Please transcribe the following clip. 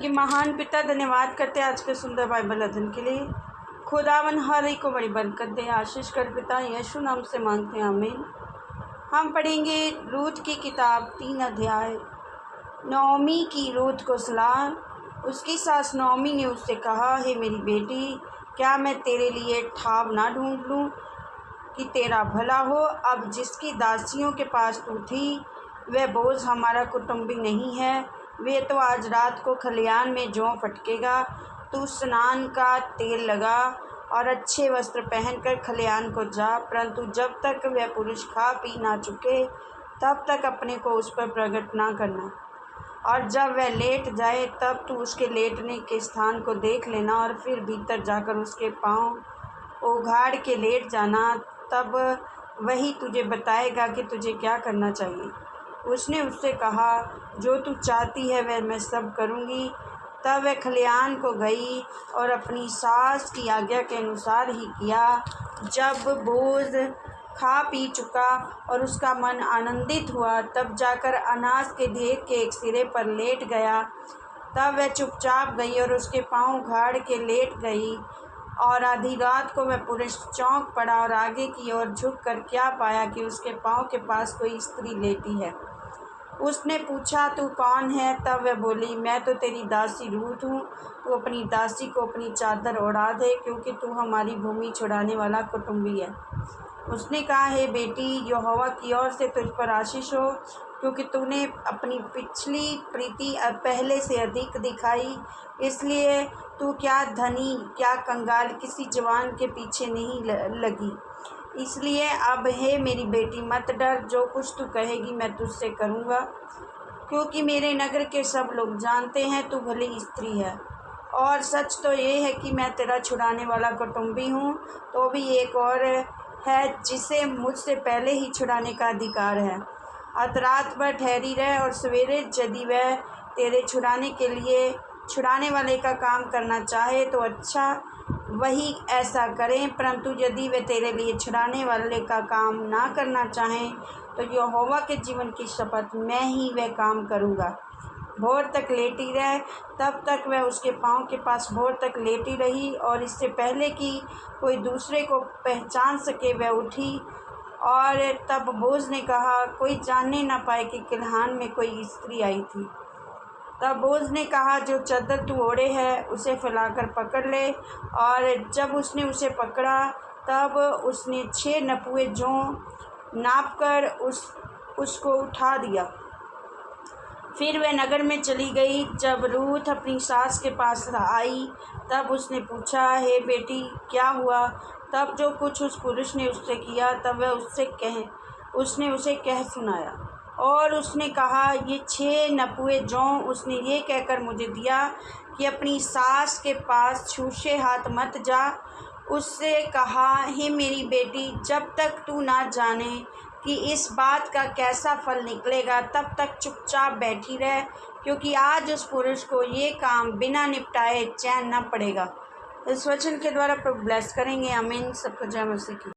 कि महान पिता धन्यवाद करते हैं आज के सुंदर बाइबल अध्ययन के लिए। खुदावन हर एक को बड़ी बरकत दे, आशीष कर पिता यीशु नाम से मांगते हैं, आमीन। हम पढ़ेंगे रूत की किताब 3 अध्याय। नौमी की रूत को सलाह। उसकी सास नौमी ने उससे कहा, हे मेरी बेटी, क्या मैं तेरे लिए ठाव ना ढूंढ लूँ कि तेरा भला हो। अब जिसकी दासियों के पास तू थी वह बोझ हमारा कुटुंबी नहीं है। वे तो आज रात को खलियान में जौ फटकेगा। तू स्नान का तेल लगा और अच्छे वस्त्र पहनकर खलियान को जा, परंतु जब तक वह पुरुष खा पी ना चुके तब तक अपने को उस पर प्रकट ना करना। और जब वह लेट जाए तब तू उसके लेटने के स्थान को देख लेना और फिर भीतर जाकर उसके पाँव उघाड़ के लेट जाना। तब वही तुझे बताएगा कि तुझे क्या करना चाहिए। उसने उससे कहा, जो तू चाहती है वह मैं सब करूँगी। तब वह खलियान को गई और अपनी सास की आज्ञा के अनुसार ही किया। जब बोझ खा पी चुका और उसका मन आनंदित हुआ, तब जाकर अनाज के ढेर के एक सिरे पर लेट गया। तब वह चुपचाप गई और उसके पाँव उघाड़ के लेट गई। और आधी रात को वह पुरुष चौंक पड़ा और आगे की ओर झुककर क्या पाया कि उसके पाँव के पास कोई स्त्री लेटी है। उसने पूछा, तू कौन है? तब वह बोली, मैं तो तेरी दासी रूत हूँ। तू अपनी दासी को अपनी चादर ओढ़ा दे, क्योंकि तू हमारी भूमि छुड़ाने वाला कुटुंबी है। उसने कहा, हे बेटी, यहोवा की ओर से तुझ पर आशीष हो, क्योंकि तूने अपनी पिछली प्रीति पहले से अधिक दिखाई। इसलिए तू क्या धनी क्या कंगाल किसी जवान के पीछे नहीं लगी। इसलिए अब हे मेरी बेटी, मत डर। जो कुछ तू कहेगी मैं तुझसे करूँगा, क्योंकि मेरे नगर के सब लोग जानते हैं तू भली स्त्री है। और सच तो ये है कि मैं तेरा छुड़ाने वाला कुटुंबी हूँ। तो भी एक और है जिसे मुझसे पहले ही छुड़ाने का अधिकार है। अत रात भर ठहरी रह, और सवेरे यदि वह तेरे छुड़ाने वाले का काम करना चाहे तो अच्छा, वही ऐसा करें। परंतु यदि वे तेरे लिए छुड़ाने वाले का काम ना करना चाहें तो यहोवा के जीवन की शपथ, मैं ही वह काम करूँगा। भोर तक लेटी रह। तब तक वह उसके पाँव के पास भोर तक लेटी रही, और इससे पहले कि कोई दूसरे को पहचान सके वह उठी। और तब बोझ ने कहा, कोई जानने न पाए कि खलिहान में कोई स्त्री आई थी। तब बोझ ने कहा, जो चादर तू ओढ़े है उसे फैलाकर पकड़ ले। और जब उसने उसे पकड़ा तब उसने 6 नपुए जौ नापकर उसको उठा दिया। फिर वह नगर में चली गई। जब रूत अपनी सास के पास आई तब उसने पूछा, हे बेटी, क्या हुआ? तब जो कुछ उस पुरुष ने उससे किया तब वह उसने उसे कह सुनाया। और उसने कहा, ये 6 नपुए जौ उसने ये कहकर मुझे दिया कि अपनी सास के पास छूछे हाथ मत जा। उससे कहा, हे मेरी बेटी, जब तक तू ना जाने कि इस बात का कैसा फल निकलेगा तब तक चुपचाप बैठी रह, क्योंकि आज उस पुरुष को ये काम बिना निपटाए चैन न पड़ेगा। इस वचन के द्वारा प्रभु ब्लेस करेंगे, आमीन। सबको जय मसीह की।